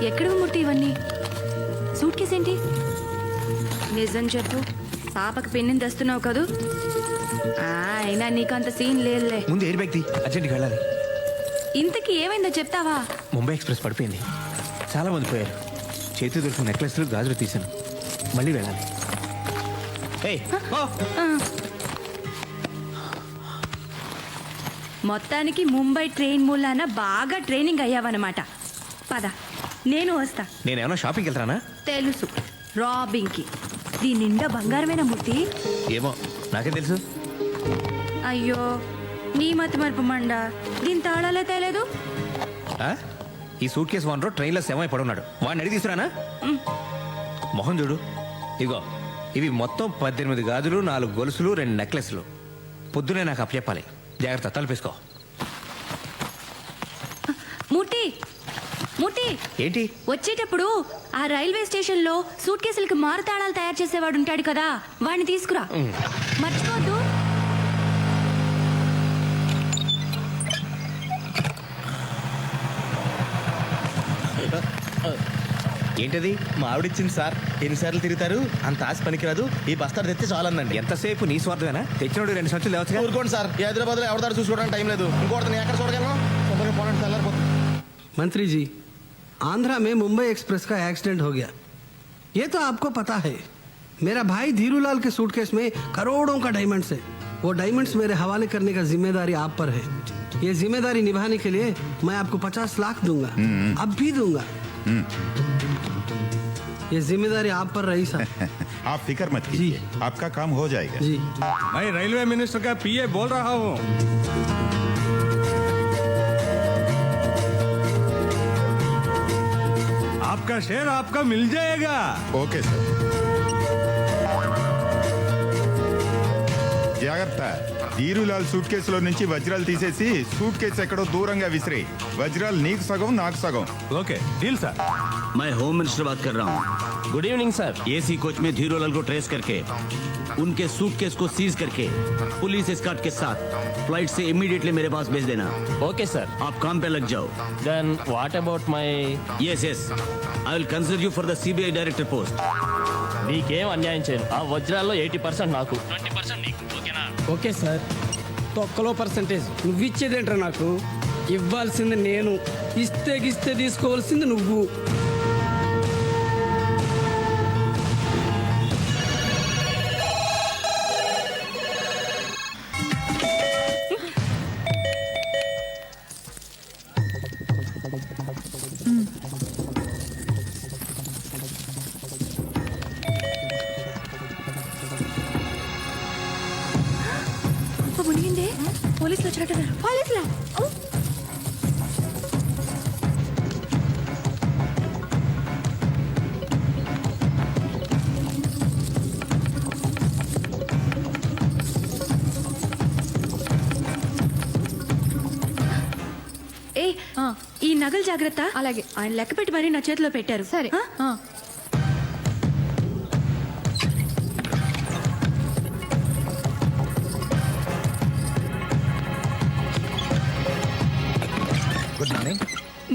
ఎక్కడ మూర్తి ఇవన్నీ? Suit case ఏంటి? నిజం చెప్పు, పాపకు పెన్నిని తెస్తున్నావు కదూ? అయినా నీకంత సీన్ లేదులే. ముందు ఎయిర్ బ్యాగ్ తీ, అర్జెంట్గా వెళ్ళాలి. ఇంతకీ ఏమైందో చెప్తావా? ముంబై ఎక్స్ప్రెస్ పడిపోయింది, చాలా మంది పోయారు. చేతి దొరికిన నెక్లెస్లు గాజులు తీశాను, మళ్ళీ వెళ్ళాలి. ఏయ్, ఓ! మొత్తానికి ముంబై ట్రైన్ మూలాన బాగా ట్రైనింగ్ అయ్యావన్నమాట. పద, నేను వస్తా. నేనేమన్నా షాపింగ్కి వెళ్తానా? తెలుసు, రాబింగ్కి. దీని నిండా బంగారమేనా మూర్తి? ఏమో, నాకేం తెలుసు. అయ్యో, నీ మతి మరుపు మండ. దీని తాళాలే తేలేదు. ఈ సూట్ కేసు ఓనరు ట్రైన్లో శవమై పడున్నాడు, వాడిని అడిగి తీసుకురానా? మొహం చూడు, ఇగో ఇవి మొత్తం 18 గాజులు, 4 గొలుసులు, 2 నెక్లెస్లు. పొద్దునే నాకు అప్పచెప్పాలి. జాగ్రత్త, తలుపేసుకో. మూర్తి, మూర్తి, ఏంటి? వచ్చేటప్పుడు ఆ రైల్వే స్టేషన్ లో సూట్ కేసులకి మారు తాళాలు తయారు చేసేవాడు ఉంటాడు కదా, వాడిని తీసుకురా. మర్చిపోద్దు. ఏంటది? మా ఆవిడిచ్చింది సార్. ఎన్నిసార్లు తిరుగుతారు, అంత ఆశ పనికిరాదు, ఈ బస్తాడు తెస్తే చాలందండి. ఎంతసేపు నీ స్వార్థమేనా? తెచ్చినోడు 2 సంచులు లేవచ్చుగా. ఊరుకోండి సార్, ఈ హైదరాబాద్లో ఎవరిదారు చూసుకోవడానికి టైం లేదు. ఇంకోటి నేను ఎక్కడ చూడగలను? मंत्री जी, आंध्रा में मुंबई एक्सप्रेस का एक्सीडेंट हो गया, ये तो आपको पता है. मेरा भाई धीरूलाल के सूटकेस में करोड़ों का डायमंड्स है. वो डायमंड्स मेरे हवाले करने का जिम्मेदारी आप पर है. ये जिम्मेदारी निभाने के लिए मैं आपको 50 लाख दूंगा, अब भी दूंगा. ये जिम्मेदारी आप पर रही साहब. आप फिक्र मत कीजिए, आपका काम हो जाएगा. जी, मैं रेलवे मिनिस्टर का पीए बोल रहा हूँ. आपका शेयर आपका मिल जाएगा. Okay sir. జాగ్రత్త, ధీరులాల్ సూట్ కేసులో నుంచి వజ్రాలు తీసేసి సూట్ కేసు ఎక్కడో దూరంగా విసిరి. వజ్రాలు నీకు సగం, నాకు సగం. Okay deal sir. मैं होम मिनिस्टर बात कर रहा हूँ. Good evening sir. AC coach में धीरूलाल को ट्रेस करके उनके सूटकेस को सीज करके पुलिस एस्कॉर्ट के साथ फ्लाइट से इमीडिएटली मेरे पास भेज देना. Okay sir. आप काम पे लग जाओ. Then what about my? Yes yes, I will consider you for the CBI director post. నీకేం అన్యాయం చేయను. ఆ వజ్రాల్లో 80% నాకు, 20% నీకు. ఓకేనా? Okay sir. తొక్కలో పర్సంటేజ్ నువ్వు ఇచ్చేదేంట్రా? నాకు ఇవ్వాల్సింది నేను, ఇస్తే తీసుకోవాల్సింది నువ్వు. మునిగిందే, పోలీసులు వచ్చినట్టున్నారు. పోలీసులా? ఏ, ఈ నగలు జాగ్రత్త. అలాగే. ఆయన లెక్క పెట్టి మరీ నా చేతిలో పెట్టారు. సరే. Good morning.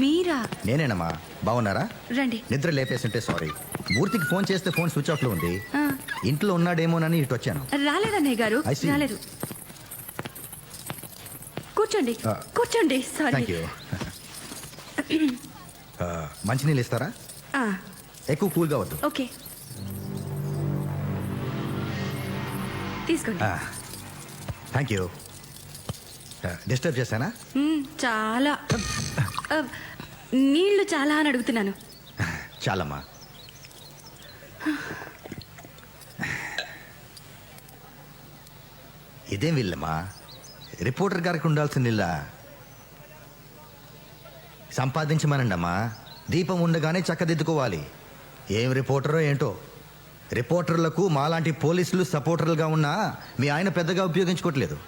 మీరా? నేనేనమ్మా. బాగున్నారా? రండి. నిద్ర లేపేస్తుంటే సారీ. మూర్తికి ఫోన్ చేస్తే ఫోన్ స్విచ్ ఆఫ్ లో ఉంది. ఇంట్లో ఉన్నాడేమోనని ఇటు వచ్చాను. రాలేదన్నయ్య గారు, I see. రాలేదు. కూర్చోండి, కూర్చోండి. సారీ. Thank you. మంచినీళ్ళు ఇస్తారా? ఎక్కువ కూల్గా వద్దు. ఓకే, తీసుకోండి. Thank you. డిస్టర్బ్ చేశానా? చాలా. నీళ్లు చాలా అని అడుగుతున్నాను. చాలమ్మా. ఇదేం వీళ్ళమ్మా, రిపోర్టర్ గారికి ఉండాల్సిన ఇల్లా. సంపాదించమనండి అమ్మా. దీపం ఉండగానే చక్కదిద్దుకోవాలి. ఏం రిపోర్టరో ఏంటో. రిపోర్టర్లకు మాలాంటి పోలీసులు సపోర్టర్లుగా ఉన్నా మీ ఆయన పెద్దగా ఉపయోగించుకోవట్లేదు.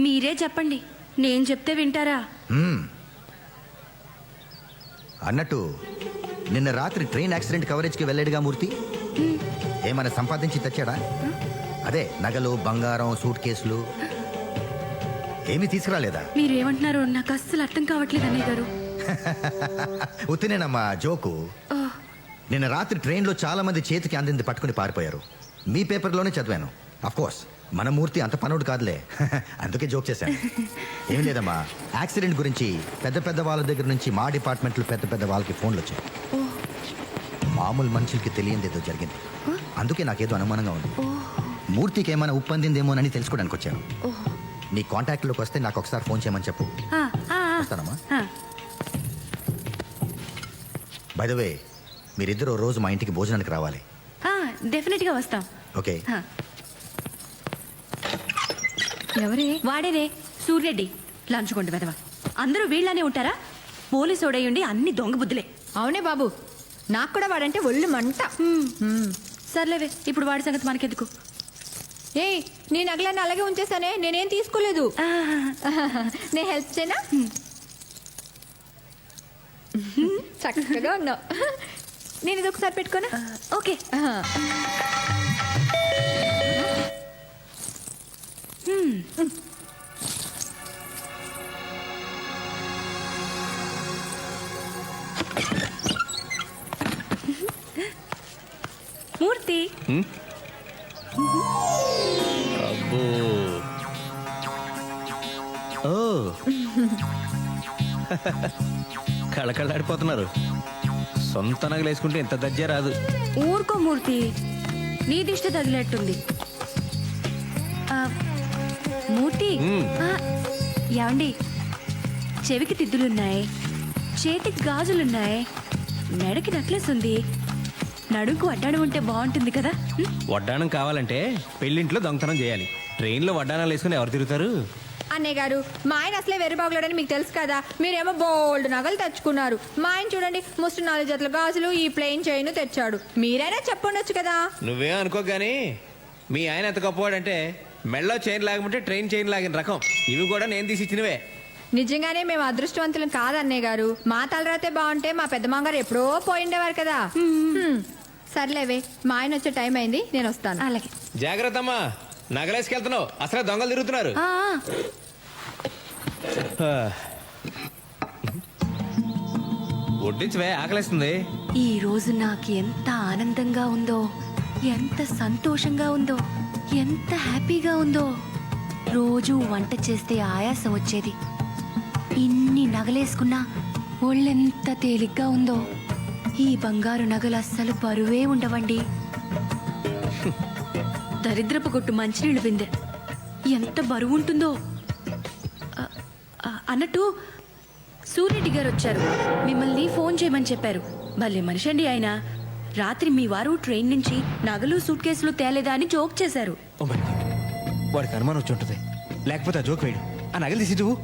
మీరే చెప్పండి, నేను చెప్తే వింటారా? అన్నట్టు నిన్న రాత్రి ట్రైన్ యాక్సిడెంట్ కవరేజ్కి వెళ్ళాడుగా మూర్తి. ఏమైనా సంపాదించి తెచ్చాడా? అదే నగలు, బంగారం, సూట్ కేసులు ఏమీ తీసుకురాలేదా? మీరేమంటున్నారో నాకు అస్సలు అర్థం కావట్లేదు అన్నయ్య గారు. ఉత్తినేనమ్మా జోకు. నిన్న రాత్రి ట్రైన్లో చాలా మంది చేతికి అందింది పట్టుకుని పారిపోయారు. మీ పేపర్లోనే చదివాను. కోర్స్ మన మూర్తి అంత పనుడు కాదులే. అందుకే జోక్ చేశాను. ఏం లేదమ్మా, యాక్సిడెంట్ గురించి పెద్ద పెద్ద వాళ్ళ దగ్గర నుంచి మా డిపార్ట్మెంట్లో పెద్ద పెద్ద వాళ్ళకి ఫోన్లు వచ్చాయి. మామూలు మనుషులకి తెలియంది ఏదో జరిగింది. అందుకే నాకేదో అనుమానంగా ఉంది. మూర్తికి ఏమైనా ఉప్పందిందేమోనని తెలుసుకోవడానికి వచ్చాను. నీ కాంటాక్ట్లోకి వస్తే నాకు ఒకసారి ఫోన్ చేయమని చెప్పు. వస్తానమ్మా. బై ద వే, మీరిద్దరూ రోజు మా ఇంటికి భోజనానికి రావాలి. డెఫినెట్గా వస్తాం. ఓకే. ఎవరే? వాడేనే, సూర్యరెడ్డి. లంచ్ కొంట వెదవా. అందరూ వీళ్ళనే ఉంటారా? పోలీసు ఓడయ్యుండి అన్ని దొంగ బుద్ధులే. అవునే బాబు, నాకు కూడా వాడంటే ఒళ్ళు మంట. సర్లేవే, ఇప్పుడు వాడి సంగతి మనకెందుకు. ఏయ్, నీ నగలన్నీ అలాగే ఉంచేసానే, నేనేం తీసుకోలేదు. నేను హెల్ప్ చేయనా? చక్కగా ఉన్నావు. నేను ఇది ఒకసారి పెట్టుకోనా? ఓకే. మూర్తి, అబ్బో. ఓ కళకళలాడిపోతున్నారు. సొంత నగలు వేసుకుంటే ఇంత దజ్జే రాదు. ఊరుకో మూర్తి, నీ దిష్టి తగిలేట్టుంది. మూర్తి, ఏమండి, చెవికి తిద్దులున్నాయి, చేతికి గాజులున్నాయి, మెడకి నెక్లెస్ ఉంది, నడుకు వడ్డాణం ఉంటే బాగుంటుంది కదా. వడ్డాణం కావాలంటే పెళ్ళింట్లో దొంగతనం చేయాలి. ట్రైన్లో వడ్డాణాలు వేసుకుని ఎవరు తిరుగుతారు? అన్నయ్య గారు, మా ఆయన అసలే వెర్రిబాగులాడని మీకు తెలుసు కదా. మీరేమో బోల్డ్ నగలు తెచ్చుకున్నారు. మా ఆయన చూడండి, ముస్టు 4 జతల గాజులు, ఈ ప్లెయిన్ చైన్ తెచ్చాడు. మీరైనా చెప్పుండొచ్చు కదా. నువ్వేం అనుకో గానీ మీ ఆయన ఎంత గొప్పవాడంటే మెళ్ళో చైన్ లాగమంటే ట్రైన్ చైన్ లాగిన రకం. ఇవి కూడా నేను తీసి ఇచ్చినవే. నిజంగానే మేము అదృష్టవంతులం కాదు అన్నయ్య గారు. మా తలరాతే బాగుంటే మా పెద్ద మామగారు ఎప్పుడో పోయిండేవారు కదా. సర్లేవే, మా ఆయన వచ్చే టైం అయింది, నేను వస్తాను. అలాగే. జాగ్రత్త అమ్మా, నగలేసుకెళ్తున్నావు. అసలు దొంగలు తిరుగుతున్నారు. వడ్డించవే, ఆకలేస్తుంది. ఈ రోజు నాకు ఎంత ఆనందంగా ఉందో, ఎంత సంతోషంగా ఉందో, ఎంత హ్యాపీగా ఉందో. రోజు వంట చేస్తే ఆయాసం వచ్చేది. ఇన్ని నగలేసుకున్నా ఒళ్ళెంత తేలిగ్గా ఉందో. ఈ బంగారు నగలు అస్సలు బరువే ఉండవండి. దరిద్రపు కొట్టు మంచినీళ్ళు బిందె ఎంత బరువు ఉంటుందో. అన్నట్టు సూర్యరెడ్డి గారు వచ్చారు, మిమ్మల్ని ఫోన్ చేయమని చెప్పారు. భలే మనిషి అండి ఆయన. రాత్రి మీ వారు ట్రైన్ నుంచి నగలు సూట్ కేసులు తేలేదా అని జోక్ చేశారు. ఓ మై గాడ్, వాడికి అనుమానం వచ్చి ఉంటుంది. లేకపోతే ఆ జోక్ వేయడు. ఆ నగలు తీసి నువ్వు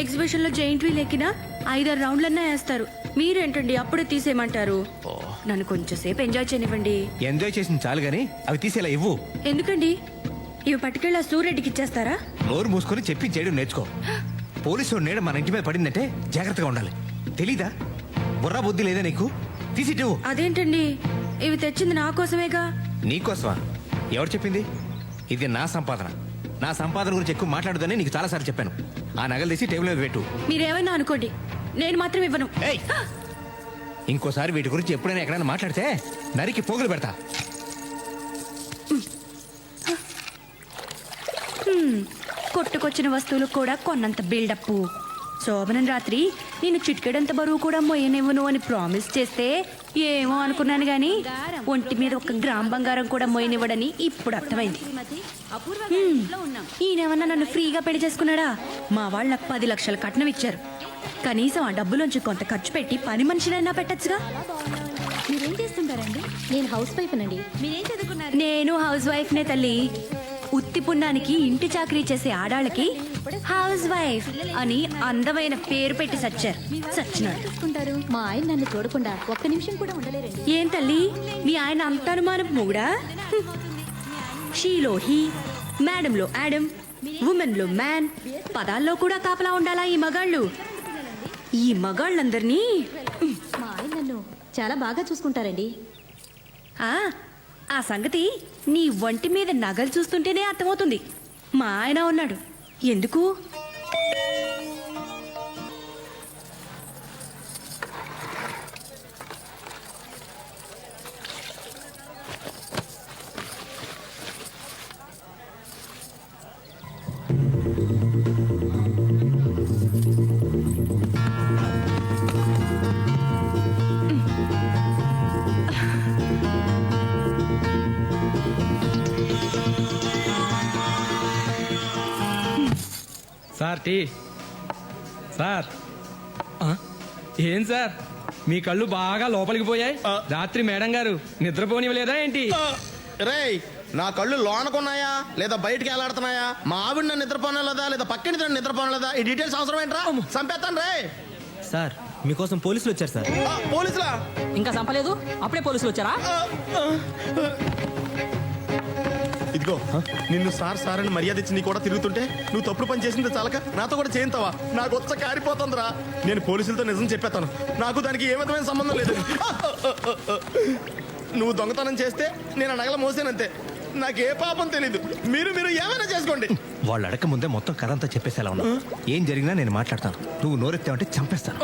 ఎగ్జిబిషన్ లో జైంట్ వీల్ ఎక్కినా 5-6 రౌండ్లన్నా వేస్తారు. మీరేంటండి అప్పుడే తీసేయమంటారు? నన్ను కొంచెం సేపు ఎంజాయ్ చేయనివ్వండి. ఎంజాయ్ చేసింది చాలు గానీ అవి తీసేలా ఇవ్వు. ఎందుకండి? ఇవి పట్టుకెళ్ళి ఆ సూర్యరెడ్డికి ఇచ్చేస్తారా? నోరు మూసుకొని చెప్పి చేయడం నేర్చుకో. పోలీసు నీడ మన ఇంటి మీద పడిందంటే జాగ్రత్తగా ఉండాలి. తెలీదా? బుర్రా బుద్ధి లేదా నీకు? తీసిట్టు. అదేంటండి, ఇవి తెచ్చింది నా కోసమేగా. నీకోసమా? ఎవరు చెప్పింది? ఇది నా సంపాదన. నా సంపాదన గురించి ఎక్కువ మాట్లాడదని నీకు చాలాసార్లు చెప్పాను. ఆ నగలు తీసి టేబుల్ మీద పెట్టు. మీరేమైనా అనుకోండి, నేను మాత్రం ఇవ్వను. ఏయ్, ఇంకోసారి వీటి గురించి ఎప్పుడైనా ఎక్కడైనా మాట్లాడితే నరికి పోగులు పెడతా. కొట్టుకొచ్చిన వస్తువులు కూడా కొన్నంత బిల్డప్. శోభనం రాత్రి నేను చిటికెడంత బరువు కూడా మొయ్యనివ్వను అని ప్రామిస్ చేస్తే ఏమో అనుకున్నాను గాని ఒంటి మీద 1 గ్రామ్ బంగారం కూడా మొయ్యనివ్వడని ఇప్పుడు అర్థమైంది. ఈయనేమన్నా నన్ను ఫ్రీగా పెళ్లి చేసుకున్నాడా? మా వాళ్ళు నాకు 10 లక్షల కట్నం ఇచ్చారు. కనీసం ఆ డబ్బులోంచి కొంత ఖర్చు పెట్టి పని మనిషినైనా పెట్టచ్చుగా. మీరేం చేస్తుంటారండి? నేను హౌస్ వైఫ్ నండి. మీరేం చదువుకున్నారు? నేను హౌస్ వైఫ్ నే తల్లి. ఉత్తి పుణ్యానికి ఇంటి చాకరీ చేసే ఆడాళ్ళకి హౌస్ వైఫ్ అని అందమైన పేరు పెట్టి సచ్చినాడు. చూసుకుంటారు. మా ఆయన నన్ను చూడకుండా 1 నిమిషం కూడా ఉండలేరండి. ఏం తల్లి, మీ ఆయన అంత అనుమానం మొగుడా? షీలో హీ, మేడంలో యాడమ్, ఉమెన్ లో మ్యాన్, పదాల్లో కూడా కాపలా ఉండాలా ఈ మగాళ్ళు? ఈ మగాళ్ళందరినీ మా ఆయన నన్ను చాలా బాగా చూసుకుంటారండి. ఆ సంగతి నీ ఒంటి మీద నగలు చూస్తుంటేనే అర్థమవుతుంది. మా ఆయన ఉన్నాడు. ఎందుకు? సార్ టీ సార్ ఏం సార్ మీ కళ్ళు బాగా లోపలికి పోయాయి రాత్రి మేడం గారు నిద్రపోనివ్వలేదా ఏంటి? రేయ్ నా కళ్ళు లోనకున్నాయా లేదా బయటికి ఎలాడుతున్నాయా? మా ఆవిడ నన్ను నిద్రపోనలేదా లేదా పక్కని నన్ను నిద్రపోనలేదా? ఈ డీటెయిల్స్ అవసరం ఏంట్రా? చంపేస్తాను రే. సార్ మీకోసం పోలీసులు వచ్చారు సార్. పోలీసులా? ఇంకా చంపలేదు అప్పుడే పోలీసులు వచ్చారా? ఇదిగో నిన్ను సార్ సార్ అని మర్యాద ఇచ్చి నీ కూడా తిరుగుతుంటే నువ్వు తప్పుడు పని చేసింది చాలక నాతో కూడా చేయింతావా? నాకు వచ్చ కారిపోతుందిరా. నేను పోలీసులతో నిజం చెప్పేస్తాను. నాకు దానికి ఏ విధమైన సంబంధం లేదు. నువ్వు దొంగతనం చేస్తే నేను ఆ నగల మోసానంతే. నాకే పాపం తెలీదు. మీరు ఏమైనా చేసుకోండి. వాళ్ళు అడగక ముందే మొత్తం కథ అంతా చెప్పేసేలా ఉన్నా. ఏం జరిగినా నేను మాట్లాడతాను. నువ్వు నోరెత్తావంటే చంపేస్తాను.